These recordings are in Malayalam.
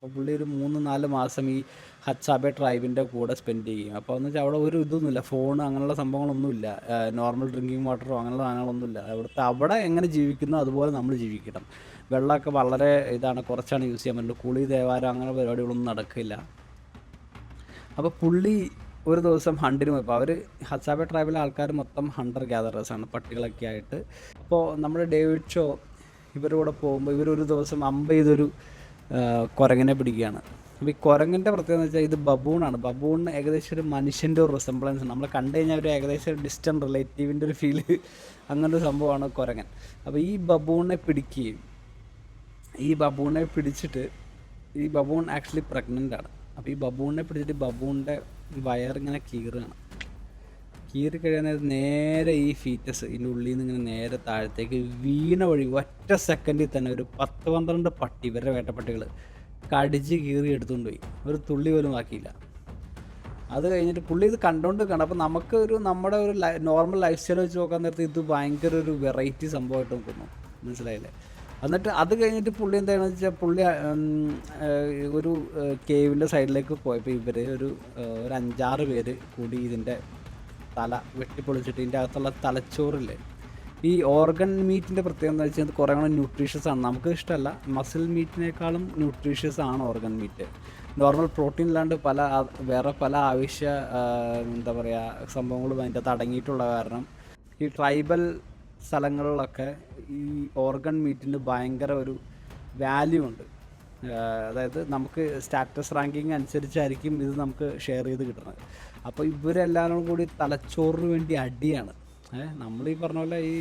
അപ്പോൾ പുള്ളി ഒരു 3-4 മാസം ഈ ഹച്ചാബെ ട്രൈബിൻ്റെ കൂടെ സ്പെൻഡ് ചെയ്യും. അപ്പോൾ എന്ന് വെച്ചാൽ അവിടെ ഒരു ഇതൊന്നുമില്ല, ഫോൺ അങ്ങനെയുള്ള സംഭവങ്ങളൊന്നുമില്ല, നോർമൽ ഡ്രിങ്കിങ് വാട്ടറോ അങ്ങനെയുള്ള സാധനങ്ങളൊന്നുമില്ല. അവിടെ എങ്ങനെ ജീവിക്കുന്നു അതുപോലെ നമ്മൾ ജീവിക്കണം. വെള്ളമൊക്കെ വളരെ ഇതാണ്, കുറച്ചാണ് യൂസ് ചെയ്യാൻ പറ്റുള്ളൂ. കുളി ദേവാരം അങ്ങനെ പരിപാടികളൊന്നും നടക്കില്ല. അപ്പോൾ പുള്ളി ഒരു ദിവസം ഹണ്ടിന് പോയപ്പോൾ, അവർ ഹച്ചാബെ ട്രൈബിലെ ആൾക്കാർ മൊത്തം ഹണ്ടർ ഗ്യാതറേഴ്സാണ്, പട്ടികളൊക്കെ ആയിട്ട്. അപ്പോൾ നമ്മുടെ ഡേവിഡ് ഷോ ഇവരുടെ കൂടെ പോകുമ്പോൾ ഇവരൊരു ദിവസം അമ്പ് ചെയ്തൊരു കുരങ്ങനെ പിടിക്കുകയാണ്. അപ്പോൾ ഈ കുരങ്ങൻ്റെ പ്രത്യേകത എന്ന് വെച്ചാൽ ഇത് ബബൂണാണ്. ബബൂണിന് ഏകദേശം ഒരു മനുഷ്യൻ്റെ ഒരു റിസംബ്ലൻസ്, നമ്മൾ കണ്ടു കഴിഞ്ഞാൽ ഒരു ഏകദേശം ഒരു ഡിസ്റ്റൻറ്റ് റിലേറ്റീവിൻ്റെ ഒരു ഫീല്, അങ്ങനെ ഒരു സംഭവമാണ് കുരങ്ങൻ. അപ്പോൾ ഈ ബബൂണിനെ പിടിക്കുകയും ഈ ബബൂണിനെ പിടിച്ചിട്ട്, ഈ ബബൂൺ ആക്ച്വലി പ്രഗ്നൻ്റ് ആണ്. അപ്പോൾ ഈ ബബൂണിനെ പിടിച്ചിട്ട് ബബൂണിൻ്റെ വയറിങ്ങനെ കീറുകയാണ്. കീറി കഴിയുന്നത് നേരെ ഈ ഫീറ്റസ് ഇതിൻ്റെ ഉള്ളിൽ നിന്ന് ഇങ്ങനെ നേരെ താഴത്തേക്ക് വീണ വഴി ഒറ്റ സെക്കൻഡിൽ തന്നെ ഒരു 10-12 പട്ടി, ഇവരുടെ വേട്ടപ്പട്ടികൾ കടിച്ച് കീറി എടുത്തുകൊണ്ട് പോയി. ഒരു തുള്ളി പോലും ആക്കിയില്ല. അത് കഴിഞ്ഞിട്ട് പുള്ളി ഇത് കണ്ടുകൊണ്ട് കാണാം. അപ്പോൾ നമുക്ക് നമ്മുടെ ഒരു നോർമൽ ലൈഫ് സ്റ്റൈൽ വെച്ച് നോക്കാൻ നേരത്തെ ഇത് ഭയങ്കര ഒരു വെറൈറ്റി സംഭവമായിട്ട് നോക്കുന്നു, മനസ്സിലായില്ലേ? എന്നിട്ട് അത് കഴിഞ്ഞിട്ട് പുള്ളി എന്താണെന്ന് വെച്ചാൽ, പുള്ളി ഒരു കേവിൻ്റെ സൈഡിലേക്ക് പോയപ്പോൾ ഇവർ ഒരു 5-6 പേര് കൂടി ഇതിൻ്റെ തല വെട്ടിപ്പൊളിച്ചിട്ട് ഇതിൻ്റെ അകത്തുള്ള തലച്ചോറില്ലേ, ഈ ഓർഗൻ മീറ്റിൻ്റെ പ്രത്യേകത എന്ന് വെച്ചാൽ കുറേ കൂടെ ന്യൂട്രീഷ്യസ് ആണ്. നമുക്ക് ഇഷ്ടമല്ല, മസിൽ മീറ്റിനേക്കാളും ന്യൂട്രീഷ്യസ് ആണ് ഓർഗൻ മീറ്റ്. നോർമൽ പ്രോട്ടീൻ ഇല്ലാണ്ട് വേറെ പല ആവശ്യ എന്താ പറയുക സംഭവങ്ങളും അതിൻ്റെ അകത്ത് അടങ്ങിയിട്ടുള്ള കാരണം ഈ ട്രൈബൽ സ്ഥലങ്ങളിലൊക്കെ ഈ ഓർഗൻ മീറ്റിന് ഭയങ്കര ഒരു വാല്യൂ ഉണ്ട്. അതായത് നമുക്ക് സ്റ്റാറ്റസ് റാങ്കിങ് അനുസരിച്ചായിരിക്കും ഇത് നമുക്ക് ഷെയർ ചെയ്ത് കിട്ടുന്നത്. അപ്പോൾ ഇവരെല്ലാവരും കൂടി തലച്ചോറിന് വേണ്ടി അടിയാണ്. നമ്മളീ പറഞ്ഞ പോലെ ഈ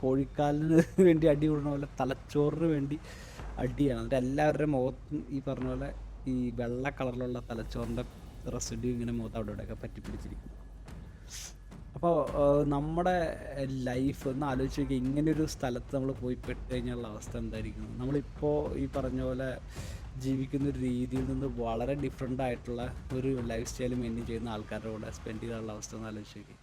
കോഴിക്കാലിന് വേണ്ടി അടി കൂടുന്ന പോലെ തലച്ചോറിന് വേണ്ടി അടിയാണ്. എന്നിട്ട് എല്ലാവരുടെ മുഖത്തും ഈ പറഞ്ഞ പോലെ ഈ വെള്ള കളറിലുള്ള തലച്ചോറിൻ്റെ റെസിഡ്യൂ ഇങ്ങനെ മുഖത്ത് അവിടെ ഇവിടെയൊക്കെ പറ്റിപ്പിടിച്ചിരിക്കും. അപ്പോൾ നമ്മുടെ ലൈഫ് ഒന്ന് ആലോചിച്ച് നോക്കി, ഇങ്ങനെയൊരു സ്ഥലത്ത് നമ്മൾ പോയി പെട്ട് കഴിഞ്ഞുള്ള അവസ്ഥ എന്തായിരിക്കും? നമ്മളിപ്പോൾ ഈ പറഞ്ഞ പോലെ ജീവിക്കുന്ന ഒരു രീതിയിൽ നിന്ന് വളരെ ഡിഫറെൻ്റ് ആയിട്ടുള്ള ഒരു ലൈഫ് സ്റ്റൈൽ മെയിൻറ്റെയിൻ ചെയ്യുന്ന ആൾക്കാരുടെ കൂടെ സ്പെൻഡ് ചെയ്യാനുള്ള അവസ്ഥ ഒന്ന് ആലോചിച്ച് നോക്കി.